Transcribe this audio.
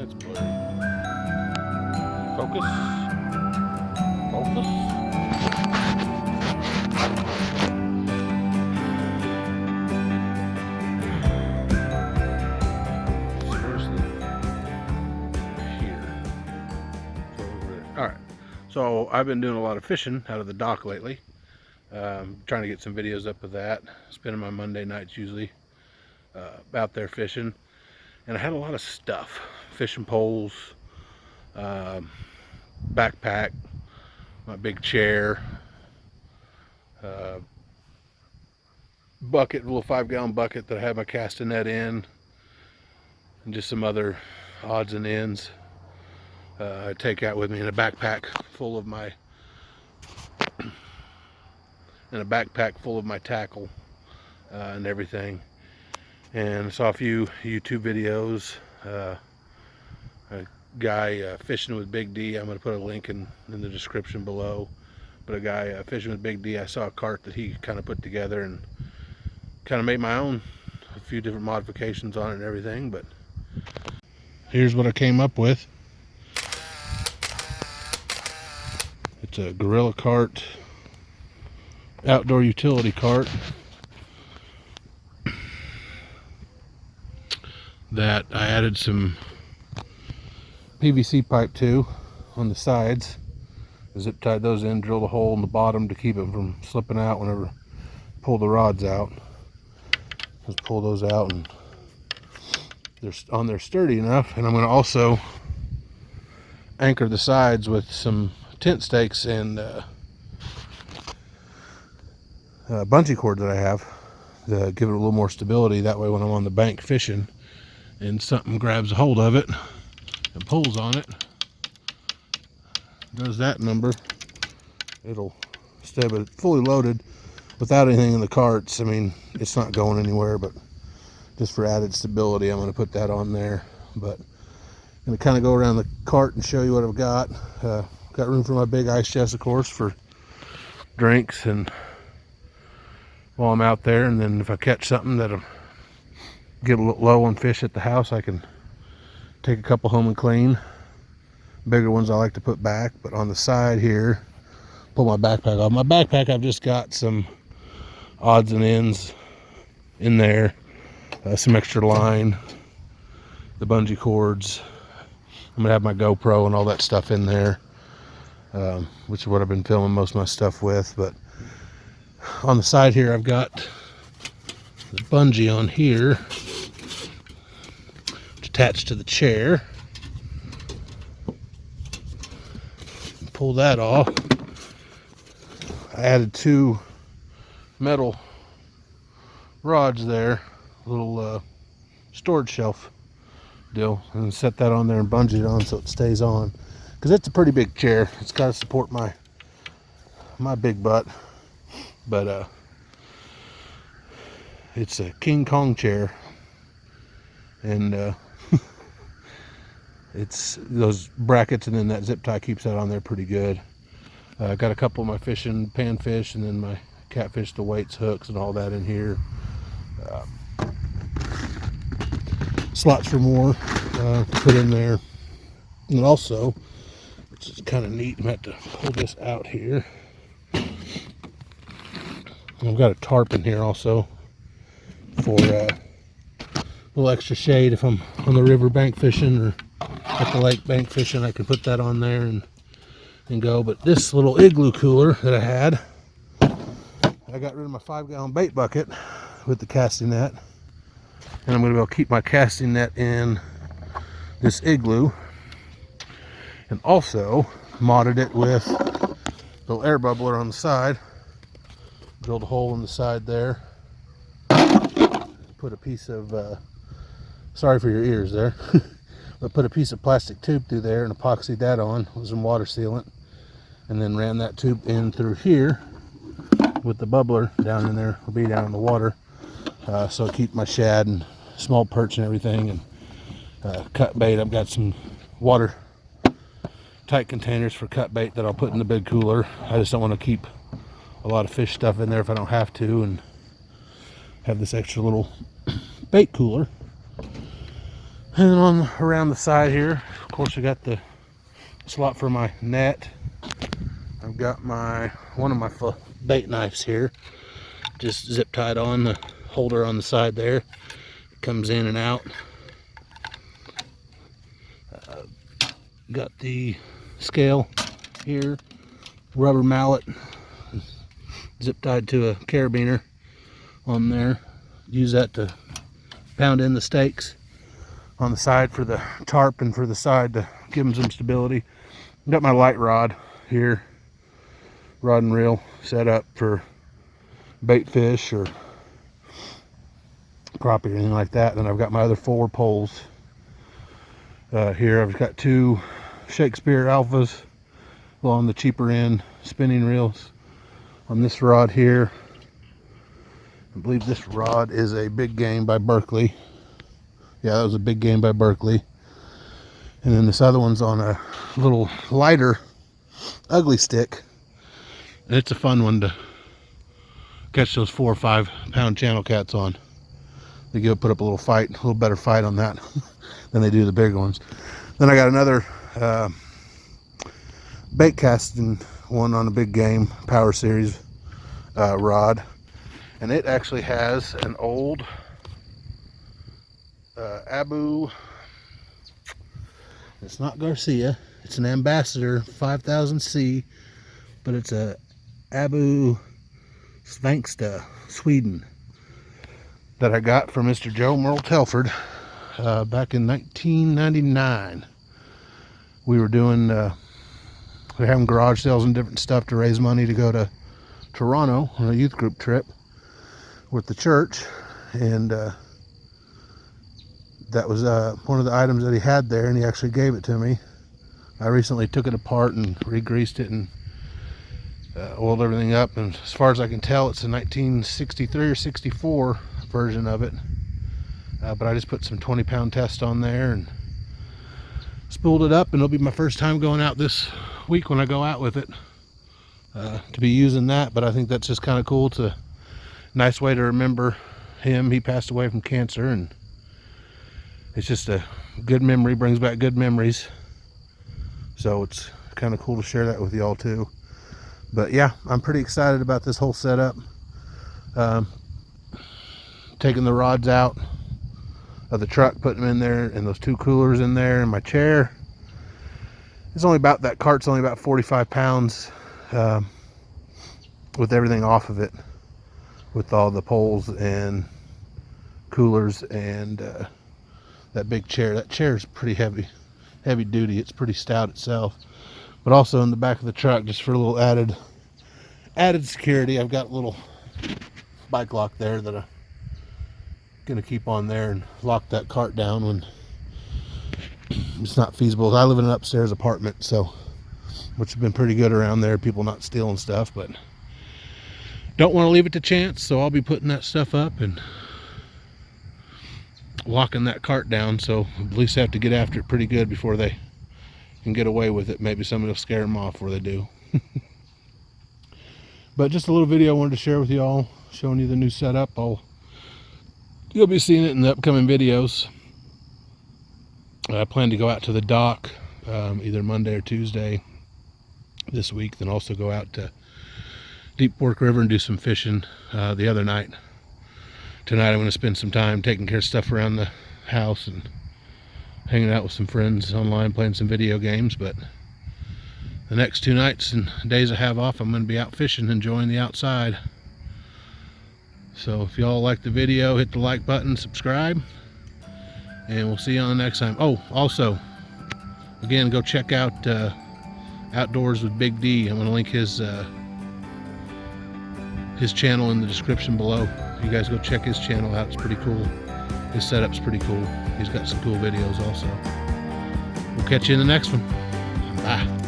That's blurry. Focus. Focus. Where's the here? Over there. All right. So I've been doing a lot of fishing out of the dock lately. Trying to get some videos up of that. Spending my Monday nights usually out there fishing, and I had a lot of stuff: fishing poles, backpack, my big chair, bucket, little 5-gallon bucket that I had my casting net in, and just some other odds and ends I take out with me in a backpack full of my tackle and everything. And I saw a few YouTube videos. A guy fishing with Big D. I'm going to put a link in the description below. But a guy fishing with Big D, I saw a cart that he kind of put together and kind of made my own, a few different modifications on it and everything. But here's what I came up with. It's a Gorilla cart, outdoor utility cart that I added some PVC pipe to on the sides. Zip tied those in, drilled a hole in the bottom to keep it from slipping out whenever I pull the rods out. Just pull those out, and they're on there sturdy enough. And I'm going to also anchor the sides with some tent stakes and bungee cord that I have to give it a little more stability. That way when I'm on the bank fishing and something grabs a hold of it and pulls on it, does that number, it'll stay. But fully loaded without anything in the carts, I mean, it's not going anywhere, but just for added stability I'm going to put that on there. But I'm going to kind of go around the cart and show you what I've got. Got room for my big ice chest, of course, for drinks and while I'm out there. And then if I catch something that'll get a little low on fish at the house, I can take a couple home and clean. Bigger ones I like to put back. But on the side here, pull my backpack off. My backpack, I've just got some odds and ends in there, some extra line, the bungee cords. I'm gonna have my GoPro and all that stuff in there, which is what I've been filming most of my stuff with. But on the side here, I've got the bungee on here attached to the chair. Pull that off. I added 2 metal rods there, little storage shelf deal, and set that on there and bungee it on so it stays on, because it's a pretty big chair. It's got to support my big butt, but it's a King Kong chair, and it's those brackets and then that zip tie keeps that on there pretty good. I got a couple of my fishing panfish and then my catfish, the weights, hooks, and all that in here. Slots for more to put in there. And also, which is kind of neat, I'm going to have to pull this out here. I've got a tarp in here also for a little extra shade if I'm on the river bank fishing or at the lake bank fishing. I can put that on there and go. But this little igloo cooler that I had, I got rid of my 5-gallon bait bucket with the casting net, and I'm going to be able to keep my casting net in this igloo, and also modded it with a little air bubbler on the side. Drilled a hole in the side there, put a piece of sorry for your ears there but put a piece of plastic tube through there and epoxied that on with some water sealant, and then ran that tube in through here with the bubbler down in there. Will be down in the water, so I keep my shad and small perch and everything, and cut bait. I've got some water tight containers for cut bait that I'll put in the big cooler. I just don't want to keep a lot of fish stuff in there if I don't have to, and have this extra little bait cooler. And then on around the side here, of course, I got the slot for my net. I've got one of my bait knives here, just zip tied on the holder on the side there. It comes in and out. Got the scale here, rubber mallet, zip tied to a carabiner on there. Use that to pound in the stakes on the side for the tarp and for the side to give them some stability. Got my light rod here, rod and reel set up for bait fish or crappie or anything like that. Then I've got my other 4 poles here. I've got 2 Shakespeare Alphas on the cheaper end spinning reels on this rod here. I believe this rod is a Big Game by Berkley. Yeah, that was a Big Game by Berkley. And then this other one's on a little lighter ugly stick. And it's a fun one to catch those 4 or 5 pound channel cats on. They put up a little better fight on that than they do the bigger ones. Then I got another bait casting one on a Big Game Power Series rod. And it actually has an old Abu, it's not Garcia, it's an Ambassador 5000C, but it's a Abu Svanksta, Sweden, that I got from Mr. Joe Merle Telford back in 1999. We were doing, we were having garage sales and different stuff to raise money to go to Toronto on a youth group trip with the church, and that was one of the items that he had there, and he actually gave it to me. I recently took it apart and re-greased it and oiled everything up, and as far as I can tell, it's a 1963 or 64 version of it, but I just put some 20-pound test on there and spooled it up, and it'll be my first time going out this week when I go out with it to be using that. But I think that's just kind of cool. It's a nice way to remember him. He passed away from cancer, and it's just a good memory, brings back good memories. So it's kind of cool to share that with y'all too. But yeah, I'm pretty excited about this whole setup. Taking the rods out of the truck, putting them in there, and those 2 coolers in there, and my chair. It's only about, that cart's only about 45 pounds with everything off of it, with all the poles and coolers and that big chair. That chair is pretty heavy duty. It's pretty stout itself. But also in the back of the truck, just for a little added security, I've got a little bike lock there that I'm gonna keep on there and lock that cart down when it's not feasible. I live in an upstairs apartment, so, which has been pretty good around there, people not stealing stuff, but don't want to leave it to chance, so I'll be putting that stuff up and locking that cart down, so at least I have to get after it pretty good before they can get away with it. Maybe somebody will scare them off where they do. But just a little video I wanted to share with y'all, showing you the new setup. You'll be seeing it in the upcoming videos. I plan to go out to the dock either Monday or Tuesday this week, then also go out to Deep Fork River and do some fishing the other night. Tonight I'm going to spend some time taking care of stuff around the house and hanging out with some friends online, playing some video games. But the next 2 nights and days I have off, I'm going to be out fishing, enjoying the outside. So if y'all like the video, hit the like button, subscribe, and we'll see you on the next time. Oh, also, again, go check out Outdoors with Big D. I'm going to link his channel in the description below. You guys go check his channel out. It's pretty cool. His setup's pretty cool. He's got some cool videos also. We'll catch you in the next one. Bye.